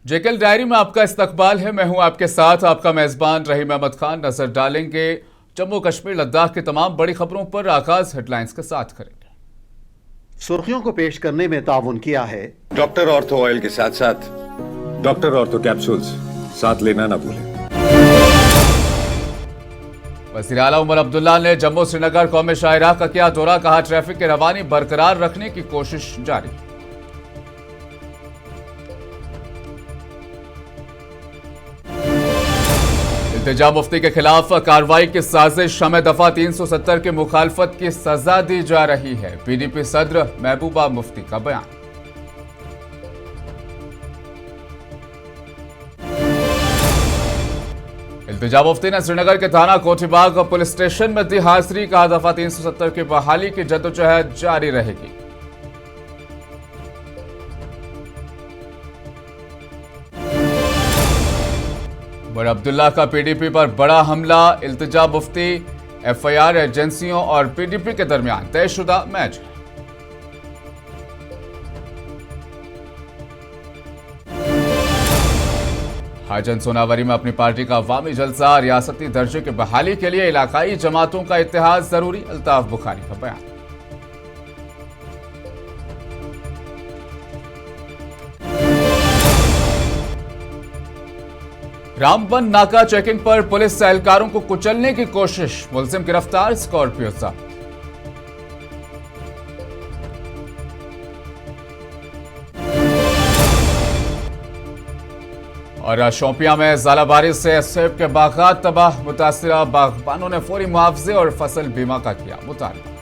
JKL diary में आपका इस्तकबाल है। मैं हूं आपके साथ आपका मेजबान रहीम अहमद खान। नजर डालेंगे जम्मू कश्मीर लद्दाख की तमाम बड़ी खबरों पर। आगाज हेडलाइंस के साथ करेंगे। सुर्खियों को पेश करने में ताउन किया है डॉक्टर ऑर्थो ऑयल के साथ साथ डॉक्टर ऑर्थो कैप्सूल्स साथ लेना ना भूलें। वज़ीर आला उमर अब्दुल्ला ने जम्मू श्रीनगर कौमी शाहराह का किया दौरा। कहा ट्रैफिक की रवानी बरकरार रखने की कोशिश जारी। इल्तिजा मुफ्ती के खिलाफ कार्रवाई की साजिश। हमें दफा 370 की मुखालफत की सजा दी जा रही है। पीडीपी सदर महबूबा मुफ्ती का बयान। इल्तिजा मुफ्ती ने श्रीनगर के थाना कोठीबाग पुलिस स्टेशन में दी हाजिरी। कहा दफा 370 की बहाली की जद्दोजहद जारी रहेगी। उमर अब्दुल्ला का पीडीपी पर बड़ा हमला। इल्तिजा मुफ्ती, एफआईआर एजेंसियों और पीडीपी के दरमियान तयशुदा मैच। हाजन सोनावरी में अपनी पार्टी का अवामी जलसा। रियासती दर्जे की बहाली के लिए इलाकाई जमातों का इत्तेहाद जरूरी। अल्ताफ बुखारी का बयान। रामबन नाका चेकिंग पर पुलिस एहलकारों को कुचलने की कोशिश। मुलजिम गिरफ्तार, स्कॉर्पियो जब्त। और शोपियां में ज़ालाबारी से सेब के बागात तबाह। मुतासिरा बागबानों ने फौरी मुआवजे और फसल बीमा का किया मुतालबा।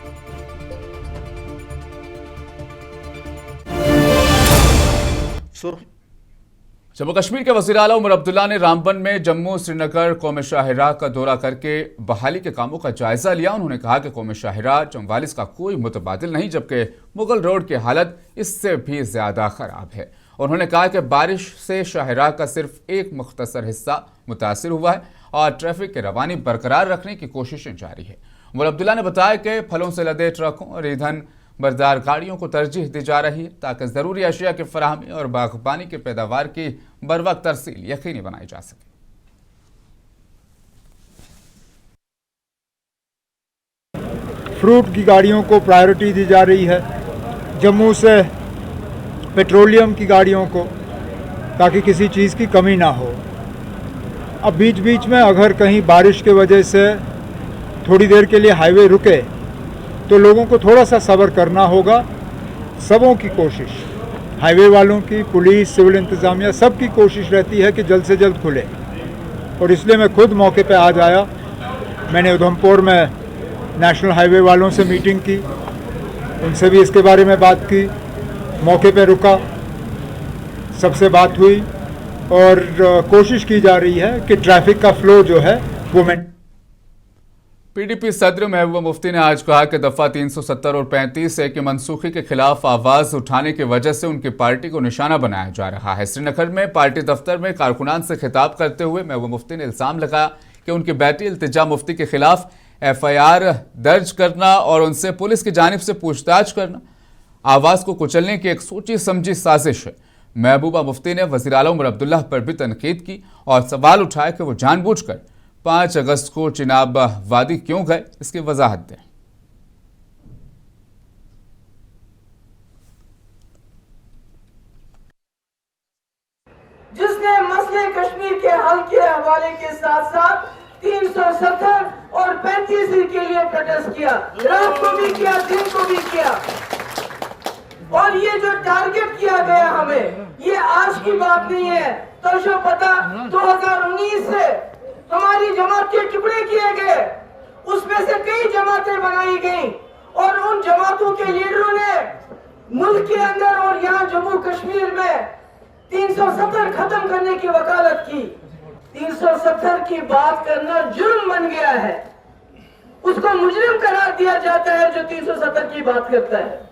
जम्मू कश्मीर के वज़ीर आला उमर अब्दुल्ला ने रामबन में जम्मू श्रीनगर कौमी शाहराह का दौरा करके बहाली के कामों का जायजा लिया। उन्होंने कहा कि कौमी शाहराह 44 का कोई मुतबादिल नहीं, जबकि मुगल रोड की हालत इससे भी ज्यादा खराब है। उन्होंने कहा कि बारिश से शाहराह का सिर्फ एक मुख्तसर हिस्सा मुतासिर हुआ है और ट्रैफिक की रवानी बरकरार रखने की कोशिशें जारी है। उमर अब्दुल्ला ने बताया कि फलों से लदे ट्रकों और ईंधन बरदार गाड़ियों को तरजीह दी जा रही है ताकि ज़रूरी अशिया की फराहमी और बागबानी की पैदावार की बरवक्त तरसील यकीनी बनाई जा सके। फ्रूट की गाड़ियों को प्रायोरिटी दी जा रही है, जम्मू से पेट्रोलियम की गाड़ियों को, ताकि किसी चीज़ की कमी ना हो। अब बीच बीच में अगर कहीं बारिश के वजह से थोड़ी देर के लिए हाईवे रुके तो लोगों को थोड़ा सा सब्र करना होगा। सबों की कोशिश, हाईवे वालों की, पुलिस, सिविल इंतज़ामिया, सब की कोशिश रहती है कि जल्द से जल्द खुले। और इसलिए मैं खुद मौके पे आज आया। मैंने उधमपुर में नेशनल हाईवे वालों से मीटिंग की, उनसे भी इसके बारे में बात की। मौके पे रुका, सबसे बात हुई और कोशिश की जा रही है कि ट्रैफिक का फ्लो जो है वो पीडीपी सदर महबूबा मुफ्ती ने आज कहा कि दफा 370 और 35A की मनसूखी के खिलाफ आवाज उठाने की वजह से उनकी पार्टी को निशाना बनाया जा रहा है। श्रीनगर में पार्टी दफ्तर में कारकुनान से खिताब करते हुए महबूबा मुफ्ती ने इल्जाम लगाया कि उनकी बेटी इल्तिजा मुफ्ती के खिलाफ एफआईआर दर्ज करना और उनसे पुलिस की जानिब से पूछताछ करना आवाज को कुचलने की एक सोची समझी साजिश है। महबूबा मुफ्ती ने वज़ीर आला उमर अब्दुल्ला पर भी तनकीद की और सवाल उठाया कि वो जानबूझकर 5 अगस्त को चिनाब वादी क्यों गए, इसकी वजाहत दें। जिसने मसले कश्मीर के हल के हवाले के साथ साथ 370 और 35 के लिए प्रोटेस्ट किया, रात को भी किया, दिन को भी किया। और ये जो टारगेट किया गया हमें, ये आज की बात नहीं है। तो पता 2019 से हमारी जमात के टुकड़े किए गए, उसमें से कई जमातें बनाई गई और उन जमातों के लीडरों ने मुल्क के अंदर और यहाँ जम्मू कश्मीर में 370 खत्म करने की वकालत की। 370 की बात करना जुर्म बन गया है, उसको मुजरिम करार दिया जाता है जो 370 की बात करता है।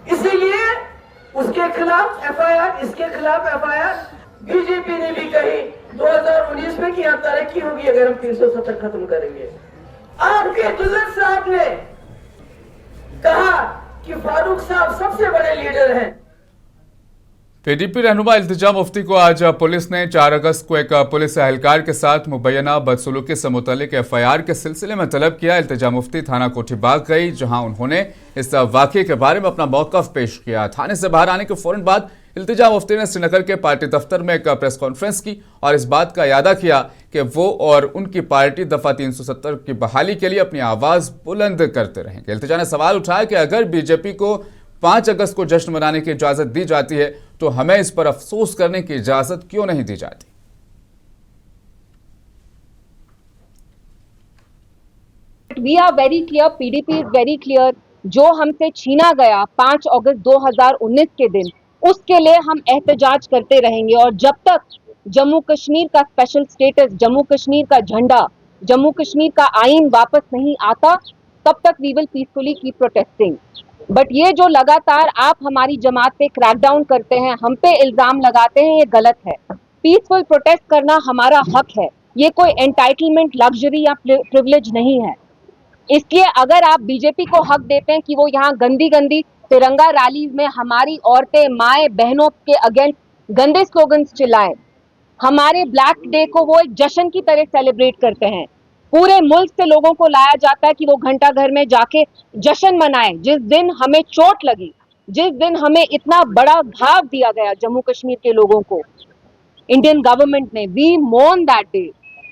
इसीलिए उसके खिलाफ एफआईआर, इसके खिलाफ एफआईआर। बीजेपी ने भी कही 2019 में कि यहाँ तरक्की होगी अगर हम 370 खत्म करेंगे। आपके दुल्हन साहब ने कहा कि फारूक साहब सबसे बड़े लीडर हैं। पीडीपी रहनुमा इल्तिजा मुफ्ती को आज पुलिस ने 4 अगस्त को एक पुलिस एहलकार के साथ मुबैना बदसलूकी से मुतल्लिक एफआईआर के सिलसिले में तलब किया। इल्तिजा मुफ्ती थाना कोठीबाग गई, जहां उन्होंने इस वाकये के बारे में अपना मौक़िफ़ पेश किया। थाने से बाहर आने के फौरन बाद इल्तिजा मुफ्ती ने श्रीनगर के पार्टी दफ्तर में एक प्रेस कॉन्फ्रेंस की और इस बात का इरादा किया कि वो और उनकी पार्टी दफ़ा 370 की बहाली के लिए अपनी आवाज़ बुलंद करते रहेंगे। इल्तिजा ने सवाल उठाया कि अगर बीजेपी को 5 अगस्त को जश्न मनाने की इजाज़त दी जाती है तो हमें इस पर अफसोस करने की इजाज़त क्यों नहीं दी जाती। We are very clear, PDP is very clear, जो हमसे छीना गया 5 अगस्त 2019 के दिन, उसके लिए हम एहतजाज करते रहेंगे। और जब तक जम्मू कश्मीर का स्पेशल स्टेटस, जम्मू कश्मीर का झंडा, जम्मू कश्मीर का आइन वापस नहीं आता, तब तक we will peacefully keep protesting. But ये जो लगातार आप हमारी जमात पे क्रैकडाउन करते हैं, हम पे इल्जाम लगाते हैं, ये गलत है। पीसफुल प्रोटेस्ट करना हमारा हक है, ये कोई एंटाइटलमेंट, लग्जरी या प्रिविलेज नहीं है। इसलिए अगर आप बीजेपी को हक देते हैं कि वो यहाँ गंदी गंदी तिरंगा रैलीज में हमारी औरतें, माएँ, बहनों के अगेंस्ट गंदे स्लोगन्स चिल्लाएं, हमारे ब्लैक डे को वो एक जश्न की तरह सेलिब्रेट करते हैं, पूरे मुल्क से लोगों को लाया जाता है कि वो घंटा घर में जाके जश्न मनाएं। जिस दिन हमें चोट लगी, जिस दिन हमें इतना बड़ा घाव दिया गया जम्मू कश्मीर के लोगों को इंडियन गवर्नमेंट ने, वी मोर्न दैट डे।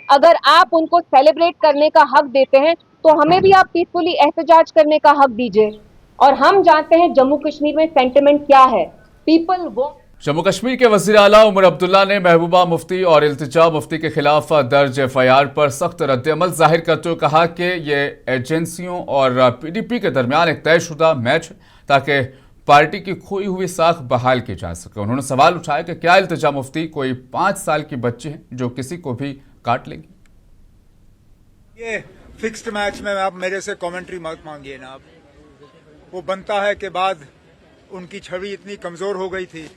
अगर आप उनको सेलिब्रेट करने का हक देते हैं तो हमें भी आप पीसफुली एहतजाज करने का हक दीजिए। और हम जानते हैं जम्मू कश्मीर में सेंटिमेंट क्या है, पीपल वो। जम्मू कश्मीर के वज़ीर आला उमर अब्दुल्ला ने महबूबा मुफ्ती और इल्तिजा मुफ्ती के खिलाफ दर्ज एफआईआर पर सख्त रद्द-ए-अमल जाहिर करते हुए कहा कि ये एजेंसियों और पीडीपी के दरमियान एक तयशुदा मैच है ताकि पार्टी की खोई हुई साख बहाल की जा सके। उन्होंने सवाल उठाया कि क्या इल्तिजा मुफ्ती कोई 5 साल की बच्ची है जो किसी को भी काट लेगी। ये फिक्स्ड मैच में आप मेरे से कमेंट्री मत मांगिए ना। वो बनता है कि बाद उनकी छवि इतनी कमज़ोर हो गई थी,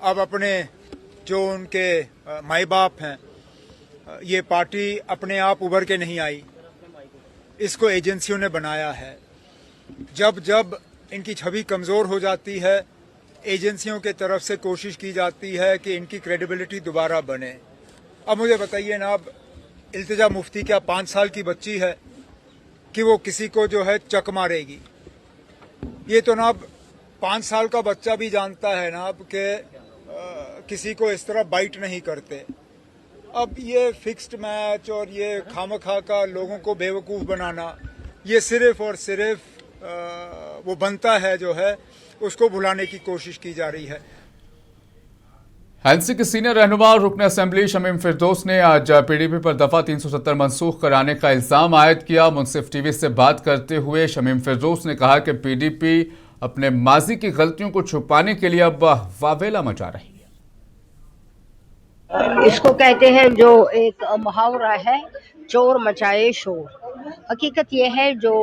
अब अपने जो उनके माई बाप हैं, ये पार्टी अपने आप उभर के नहीं आई, इसको एजेंसियों ने बनाया है। जब जब इनकी छवि कमज़ोर हो जाती है, एजेंसियों के तरफ से कोशिश की जाती है कि इनकी क्रेडिबिलिटी दोबारा बने। अब मुझे बताइए ना, अब इल्तिजा मुफ्ती क्या 5 साल की बच्ची है कि वो किसी को जो है चक मारेगी? ये तो ना अब 5 साल का बच्चा भी जानता है ना अब कि किसी को इस तरह बाइट नहीं करते। अब ये फिक्स्ड मैच और ये खामखा का लोगों को बेवकूफ़ बनाना, ये सिर्फ और सिर्फ वो बनता है जो है उसको भुलाने की कोशिश की जा रही है। एनसी के सीनियर रहनुमा और रुकन असेंबली शमीम फिरदौस ने आज पीडीपी पर दफा 370 मनसूख कराने का इल्जाम आयद किया। मुंसिफ टीवी से बात करते हुए शमीम फिरदौस ने कहा कि पीडीपी अपने माजी की गलतियों को छुपाने के लिए अब वावेला मचा रही है। इसको कहते हैं, जो एक मुहावरा है, चोर मचाए शोर। हकीकत यह है जो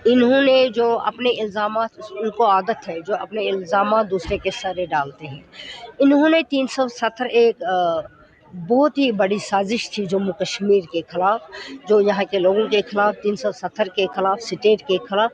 इन्होंने जो अपने इल्ज़ामात, उनको आदत है जो अपने इल्ज़ामात दूसरे के सरे डालते हैं। इन्होंने 370 एक बहुत ही बड़ी साजिश थी जम्मू कश्मीर के ख़िलाफ़, जो यहाँ के लोगों के ख़िलाफ़, 370 के ख़िलाफ़, स्टेट के ख़िलाफ़,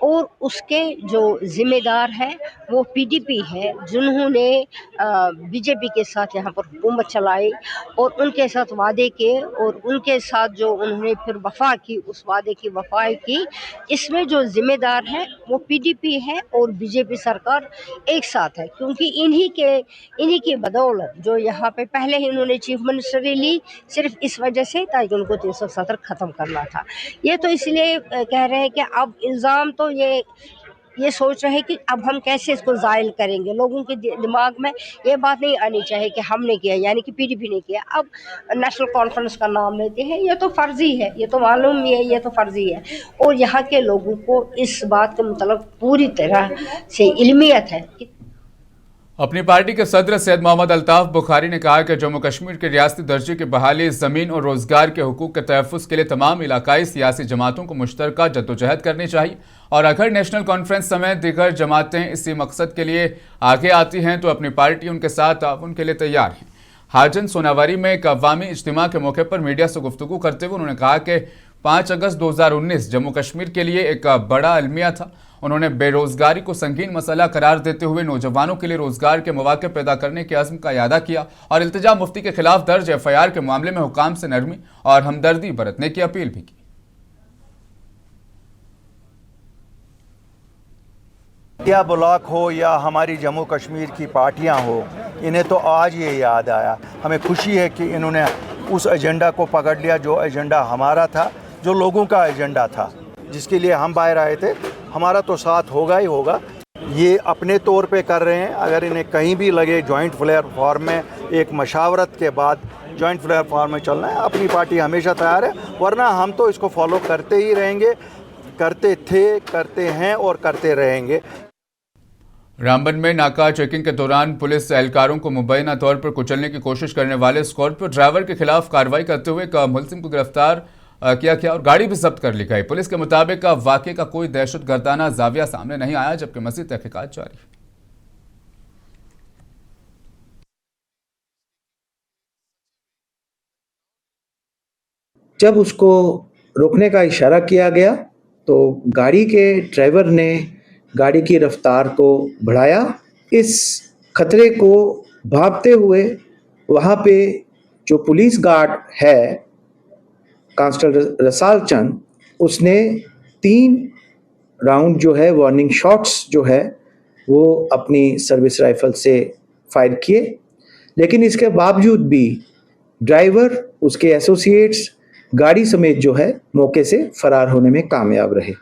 और उसके जो ज़िम्मेदार है वो पीडीपी है, जिन्होंने बीजेपी के साथ यहाँ पर हुकूमत चलाई और उनके साथ वादे किए और उनके साथ जो उन्होंने फिर वफा की, उस वादे की वफाई की। इसमें जो ज़िम्मेदार है वो पीडीपी है और बीजेपी सरकार एक साथ है, क्योंकि इन्हीं की बदौलत जो यहाँ पे पहले ही इन्होंने चीफ मिनिस्टरी ली, सिर्फ इस वजह से ताकि उनको 370 ख़त्म करना था। ये तो इसलिए कह रहे हैं कि अब इल्ज़ाम तो ये सोच रहे हैं कि अब हम कैसे इसको ज़ायल करेंगे। लोगों के दिमाग में ये बात नहीं आनी चाहिए कि हमने किया, यानी कि पीडीपी ने किया। अब नेशनल कॉन्फ्रेंस का नाम लेते हैं, ये तो फ़र्ज़ी है, ये तो मालूम ही है, ये तो फ़र्ज़ी है। और यहाँ के लोगों को इस बात के मतलब पूरी तरह से इल्मियत है। अपनी पार्टी के सदर सैयद मोहम्मद अल्ताफ बुखारी ने कहा कि जम्मू कश्मीर के रियासती दर्जे की बहाली, ज़मीन और रोज़गार के हुकूक के तहफ़्फ़ुज़ के लिए तमाम इलाकाई सियासी जमातों को मुश्तरका जद्दोजहद करनी चाहिए और अगर नेशनल कॉन्फ्रेंस समेत दीगर जमातें इसी मकसद के लिए आगे आती हैं तो अपनी पार्टी उनके साथ ताउन के लिए तैयार है। हाजन सोनावारी में एक अवामी इज्तिमा के मौके पर मीडिया से गुफ्तगू करते हुए उन्होंने कहा कि 5 अगस्त 2019 जम्मू कश्मीर के लिए एक बड़ा अलमिया था। उन्होंने बेरोजगारी को संगीन मसला करार देते हुए नौजवानों के लिए रोजगार के मौके पैदा करने के अज़्म का इरादा किया और इल्तिजा मुफ्ती के खिलाफ दर्ज FIR के मामले में हुकाम से नरमी और हमदर्दी बरतने की अपील भी की। या ब्लॉक हो या हमारी जम्मू कश्मीर की पार्टियां हो, इन्हें तो आज ये याद आया। हमें खुशी है कि इन्होंने उस एजेंडा को पकड़ लिया जो एजेंडा हमारा था, जो लोगों का एजेंडा था, जिसके लिए हम बाहर आए थे। हमारा तो साथ होगा ही होगा। ये अपने तौर पे कर रहे हैं। अगर इन्हें कहीं भी लगे जॉइंट प्लेटफॉर्म में एक मशावरत के बाद जॉइंट प्लेटफॉर्म में चलना है, अपनी पार्टी हमेशा तैयार है, वरना हम तो इसको फॉलो करते ही रहेंगे, करते थे, करते हैं और करते रहेंगे। रामबन में नाका चेकिंग के दौरान पुलिस एहलकारों को मुबैना तौर पर कुचलने की कोशिश करने वाले स्कॉर्पियो ड्राइवर के खिलाफ कार्रवाई करते हुए एक मुलजिम को गिरफ्तार किया गया और गाड़ी भी जब्त कर ली गई। पुलिस के मुताबिक वाकये का कोई दहशतगर्दाना जाविया सामने नहीं आया, जबकि मज़ीद तहकीकात जारी है। जब उसको रोकने का इशारा किया गया तो गाड़ी के ड्राइवर ने गाड़ी की रफ्तार को बढ़ाया। इस खतरे को भांपते हुए वहाँ पे जो पुलिस गार्ड है कांस्टेबल रसाल चंद, उसने 3 राउंड जो है वार्निंग शॉट्स जो है वो अपनी सर्विस राइफल से फायर किए, लेकिन इसके बावजूद भी ड्राइवर, उसके एसोसिएट्स, गाड़ी समेत जो है मौके से फरार होने में कामयाब रहे।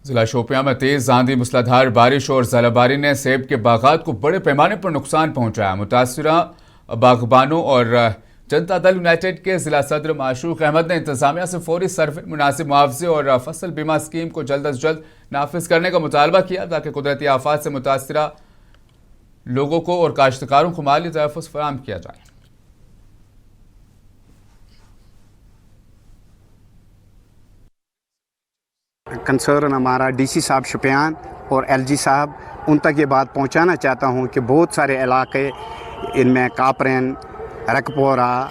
जिला शोपियां में तेज आंधी, मूसलाधार बारिश और ज़ालाबारी ने सेब के बागात को बड़े पैमाने पर नुकसान पहुंचाया। मुतासिरा बागबानों और जनता दल यूनाइटेड के जिला सदर माशूक अहमद ने इंतजामिया से फौरी सर्वे, मुनासिब मुआवजे और फसल बीमा स्कीम को जल्द अज जल्द नाफिज करने का मुतालबा किया ताकि कुदरती आफात से मुतासिरा लोगों को और काश्तकारों को माली तहफ़्फ़ुज़ फराहम किया जाए। कंसर्न हमारा DC साहब शुपियान और LG साहब, उन तक ये बात पहुंचाना चाहता हूं कि बहुत सारे इलाके, इनमें कापरेन, रकपोरा,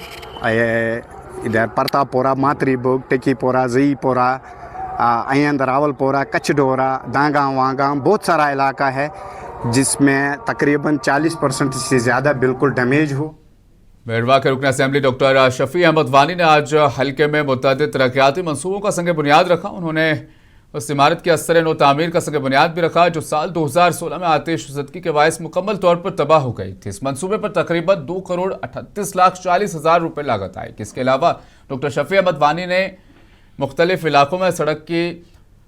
इधर परतापोरा, मातरीबुग, टिकीपोरा, ज़ईपोरा, अयंद रावलपोरा, कचडोरा, दांगाम वांगाम, बहुत सारा इलाका है जिसमें तकरीबन 40% से ज़्यादा बिल्कुल डैमेज हो। मेरवा के रुकन असेंबली डॉक्टर शफी अहमद वानी ने आज हल्के में मुतअद्दिद तरक्याती मनसूबों का संग बुनियाद रखा। उन्होंने उस इमारत की असर नो तामीर का संग बुनियाद भी रखा जो साल 2016 में आतिश ज़दगी के बायस मुकम्मल तौर पर तबाह हो गई थी। इस मनसूबे पर तकरीबन 2,38,40,000 रुपये लागत आई। इसके अलावा डॉक्टर शफी अहमद वानी ने मुख्तलिफ इलाकों में सड़क की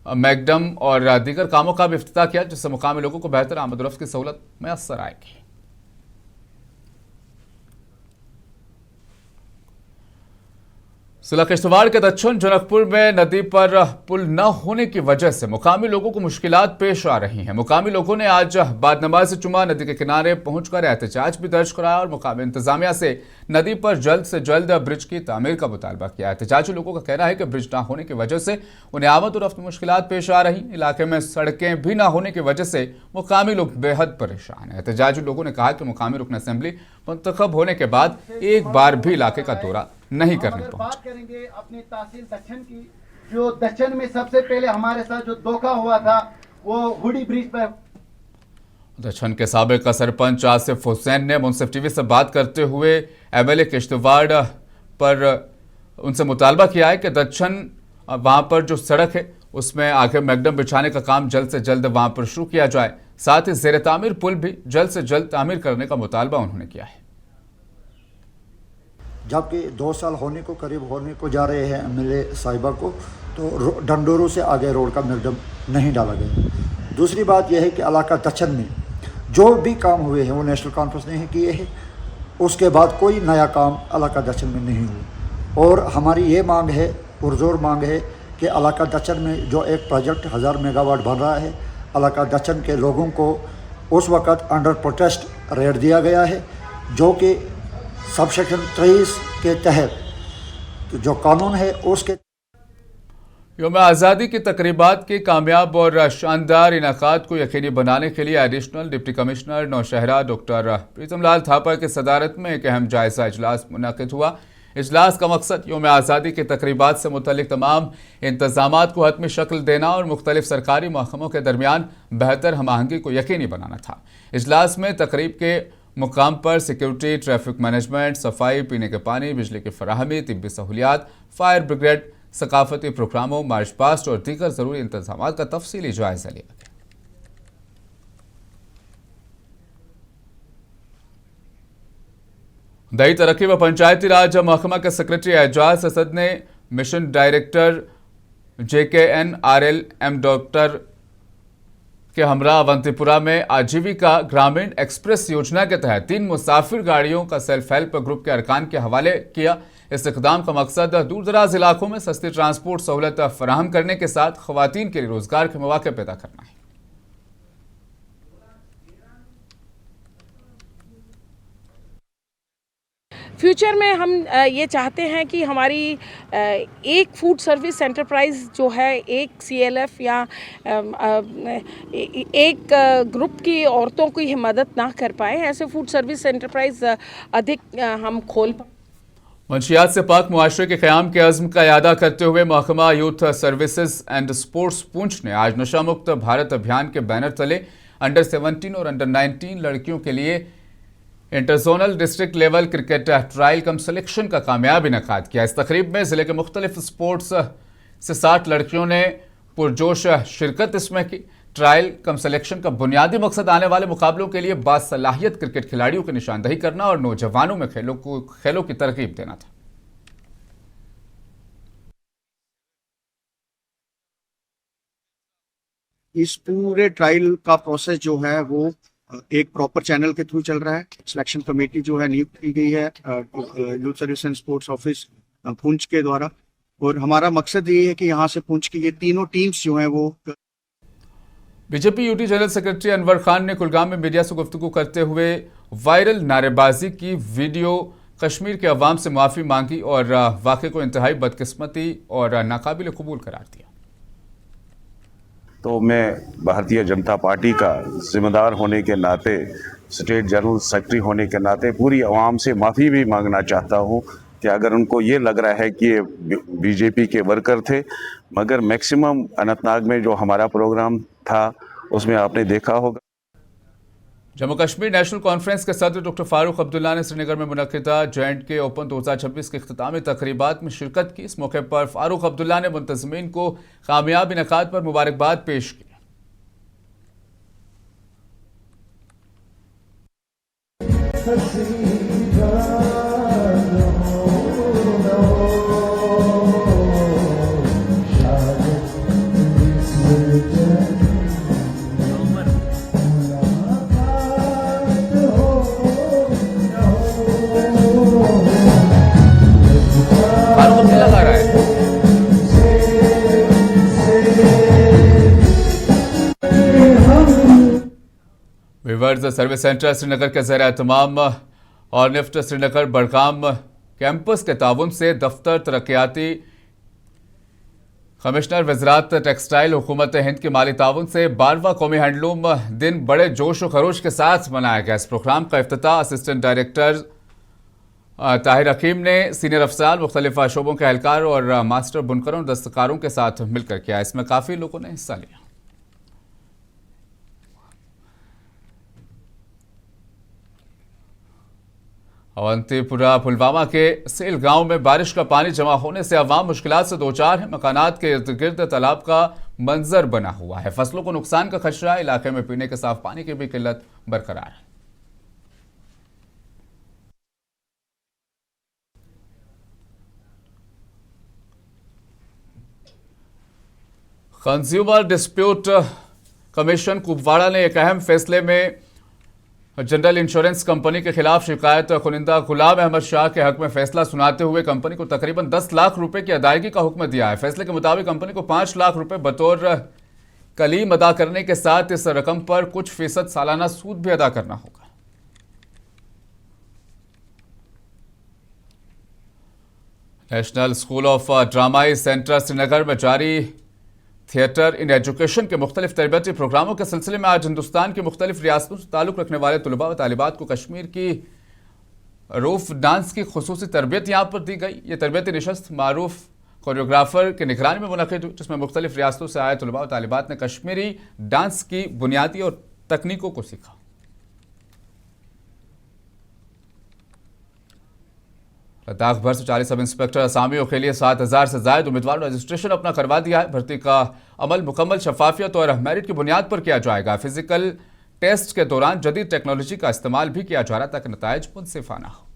मैकडम और दीगर कामों का भी इफ्तिताह किया, जिससे मुकामी लोगों को बेहतर आमद-ओ-रफ्त की सहूलत मैसर आएगी। जिला किश्तवाड़ के दक्षिण जनकपुर में नदी पर पुल न होने की वजह से मुकामी लोगों को मुश्किलात पेश आ रही हैं। मुकामी लोगों ने आज बाद नमाज जुमा नदी के किनारे पहुंचकर एहतजाज भी दर्ज कराया और मुकामी इंतजामिया से नदी पर जल्द से जल्द ब्रिज की तामीर का मुतालबा किया। एहतजाजी लोगों का कहना है कि ब्रिज न होने की वजह से उन्हें आमद और रफ्त में मुश्किलात पेश आ रही। इलाके में सड़कें भी न होने की वजह से मुकामी लोग बेहद परेशान हैं। एहतजाजी लोगों ने कहा कि मुकामी रुकन असेंबली मुंतखब होने के बाद एक बार भी इलाके का दौरा नहीं करने पहुंचे। बात करेंगे अपनी तहसील दक्षिण की, जो दक्षिण में सबसे पहले हमारे साथ जो धोखा हुआ था वो हुडी ब्रिज पर। दक्षिण के साबिक सरपंच आसिफ हुसैन ने मुंसिफ टीवी से बात करते हुए MLA किश्तवाड़ पर उनसे मुतालबा किया है कि दक्षिण वहां पर जो सड़क है उसमें आगे मैकडम बिछाने का काम जल्द से जल्द वहां पर शुरू किया जाए। साथ ही ज़ेर तामीर पुल भी जल्द से जल्द तामीर करने का मुतालबा उन्होंने किया है। जबकि 2 साल होने को करीब होने को जा रहे हैं MLA साहिबा को, तो डंडोरों से आगे रोड का मैकडम नहीं डाला गया। दूसरी बात यह है कि इलाका दक्षिण में जो भी काम हुए हैं वो नेशनल कॉन्फ्रेंस ने किए हैं, उसके बाद कोई नया काम इलाका दक्षिण में नहीं हुआ। और हमारी ये मांग है, पुरजोर मांग है कि इलाका दक्षिण में जो एक प्रोजेक्ट 1000 मेगावाट बन रहा है, इलाका दक्षिण के लोगों को उस वक़्त अंडर प्रोटेस्ट रेट दिया गया है, जो कि सबसेक्शन 23 के तहत जो कानून है उसके। यौम आज़ादी की तकरीबात के कामयाब और शानदार इनाकात को यकीनी बनाने के लिए additional deputy commissioner Nowshera doctor Pritam Lal Thapa की सदारत में एक अहम जायजा इजलास मुनक़िद हुआ। इजलास का मकसद यौम आज़ादी की तकरीबात से मुतल्लिक तमाम इंतजामात को हतमी शक्ल देना और मुख्तलिफ सरकारी महकमों के दरमियान बेहतर हम आहंगी को यकीनी बनाना था। इजलास में तकरीब के मुकाम पर सिक्योरिटी, ट्रैफिक मैनेजमेंट, सफाई, पीने के पानी, बिजली की फराहमी, तिब्बी सहूलियात, फायर ब्रिगेड, सकाफती प्रोग्रामों, मार्च पास्ट और दीगर ज़रूरी इंतजामात का तफसीली जायजा लिया गया। दही तरक्की व पंचायती राज महकमा के सेक्रेटरी एजाज असद ने मिशन डायरेक्टर JKNRLM डॉक्टर के हमरा अवंतीपुरा में आजीविका ग्रामीण एक्सप्रेस योजना के तहत 3 मुसाफिर गाड़ियों का सेल्फ हेल्प ग्रुप के अरकान के हवाले किया। इस इक़दाम का मकसद दूर दराज इलाकों में सस्ती ट्रांसपोर्ट सहूलत फराहम करने के साथ ख़वातीन के लिए रोजगार के मौके पैदा करना है। फ्यूचर में हम ये चाहते हैं कि हमारी एक फूड सर्विस एंटरप्राइज जो है, एक CLF या एक ग्रुप की औरतों की मदद ना कर पाए, ऐसे फूड सर्विस एंटरप्राइज अधिक हम खोल पाए। मंशियात से पाक मुआशरे के क़याम के अज़्म का यादा करते हुए महकमा youth services and sports Poonch ने आज नशा मुक्त भारत अभियान के बैनर तले अंडर 17 और अंडर 19 लड़कियों के लिए interzonal district level cricket trial cum selection का कामयाब इनेकाद किया। इस तकरीब में ज़िले के मुख्तलिफ स्पोर्ट्स से 60 लड़कियों ने पुरजोश शिरकत इसमें की। ट्रायल कम सिलेक्शन का बुनियादी मकसद आने वाले मुकाबलों के लिए बासलाहियत क्रिकेट खिलाड़ियों की निशानदही करना और नौजवानों में खेलों की तरकीब देना था। इस पूरे ट्रायल का प्रोसेस जो है वो एक प्रॉपर चैनल के थ्रू चल रहा है। सिलेक्शन कमेटी जो है नियुक्त की गई है youth service and sports office Poonch के द्वारा, और हमारा मकसद ये है कि यहाँ से पुंछ की ये तीनों टीम्स जो हैं वो। BJP UT general secretary Anwar Khan ने कुलगाम में मीडिया से गुफ्तगू करते हुए वायरल नारेबाजी की वीडियो कश्मीर के अवाम से माफ़ी मांगी और वाक़े को इंतहाई बदकिस्मती और नाकाबिल कबूल करार दिया। तो मैं भारतीय जनता पार्टी का जिम्मेदार होने के नाते, स्टेट जनरल सेक्रेटरी होने के नाते पूरी आवाम से माफ़ी भी मांगना चाहता हूँ कि अगर उनको ये लग रहा है कि ये बीजेपी के वर्कर थे, मगर मैक्सिमम अनंतनाग में जो हमारा प्रोग्राम था उसमें आपने देखा होगा। जम्मू कश्मीर नेशनल कॉन्फ्रेंस के सदर डॉक्टर फारूक अब्दुल्ला ने श्रीनगर में मुनक़िदा J&K ओपन 2026 के इख्तितामी तकरीबात में शिरकत की। इस मौके पर फारूक अब्दुल्ला ने मुंतज़मीन को कामयाब इनेकाद पर मुबारकबाद पेश की। विवर्स सर्विस सेंटर श्रीनगर के ज़ेर एहतमाम और निफ्ट श्रीनगर बड़गाम कैंपस के ताउन से दफ्तर तरक्याती कमिश्नर वज़रात टेक्सटाइल हुकूमत हिंद के माली ताउन से 12वां कौमी हैंडलूम दिन बड़े जोश व खरोश के साथ मनाया गया। इस प्रोग्राम का इफ्तिताह असिस्टेंट डायरेक्टर ताहिर हकीम ने सीनियर अफसरान, मुख्तलिफ शोबों के एहलकार और मास्टर बुनकरों और दस्तकारों के साथ मिलकर किया। इसमें काफ़ी लोगों ने हिस्सा लिया। अवंतीपुरा पुलवामा के सेल गांव में बारिश का पानी जमा होने से अवाम मुश्किलात से दोचार है। मकानात के इर्द गिर्द तालाब का मंजर बना हुआ है। फसलों को नुकसान का खदशा, इलाके में पीने के साफ पानी की भी किल्लत बरकरार है। कंज्यूमर डिस्प्यूट कमीशन कुपवाड़ा ने एक अहम फैसले में जनरल इंश्योरेंस कंपनी के खिलाफ शिकायत खुनिंदा गुलाम अहमद शाह के हक में फैसला सुनाते हुए कंपनी को तकरीबन 10 लाख रुपए की अदायगी का हुक्म दिया है। फैसले के मुताबिक कंपनी को 5 लाख रुपए बतौर कलीम अदा करने के साथ इस रकम पर कुछ फीसद सालाना सूद भी अदा करना होगा। नेशनल स्कूल ऑफ ड्रामाई सेंटर श्रीनगर में जारी थिएटर इन एजुकेशन के मुख्तलिफ तरबियती प्रोग्रामों के सिलसिले में आज हिंदुस्तान की मुख्तलिफ रियासतों से ताल्लुक़ रखने वाले तलबा व तालिबात को कश्मीर की रूफ डांस की खुसूसी तरबियत यहाँ पर दी गई। ये तरबियती नशस्त मारूफ कोरियोग्राफर की निगरानी में मुनक़िद हुई, जिसमें मुख्तलिफ रियासतों से आए तलबा और तालिबात ने कश्मीरी डांस की बुनियादी और तकनीकों को सीखा। लद्दाख भर से 40 सब इंस्पेक्टर असामियों के लिए 7,000 से ज्यादा उम्मीदवारों ने रजिस्ट्रेशन अपना करवा दिया है। भर्ती का अमल मुकम्मल शफाफियत और मेरिट की बुनियाद पर किया जाएगा। फिजिकल टेस्ट के दौरान जदीद टेक्नोलॉजी का इस्तेमाल भी किया जा रहा ताकि नताइज मुनसिफाना हो।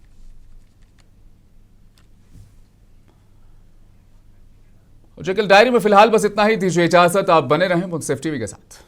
डायरी में फिलहाल बस इतना ही। दीजिए इजाजत, आप बने रहें मुनसिफ टीवी के साथ।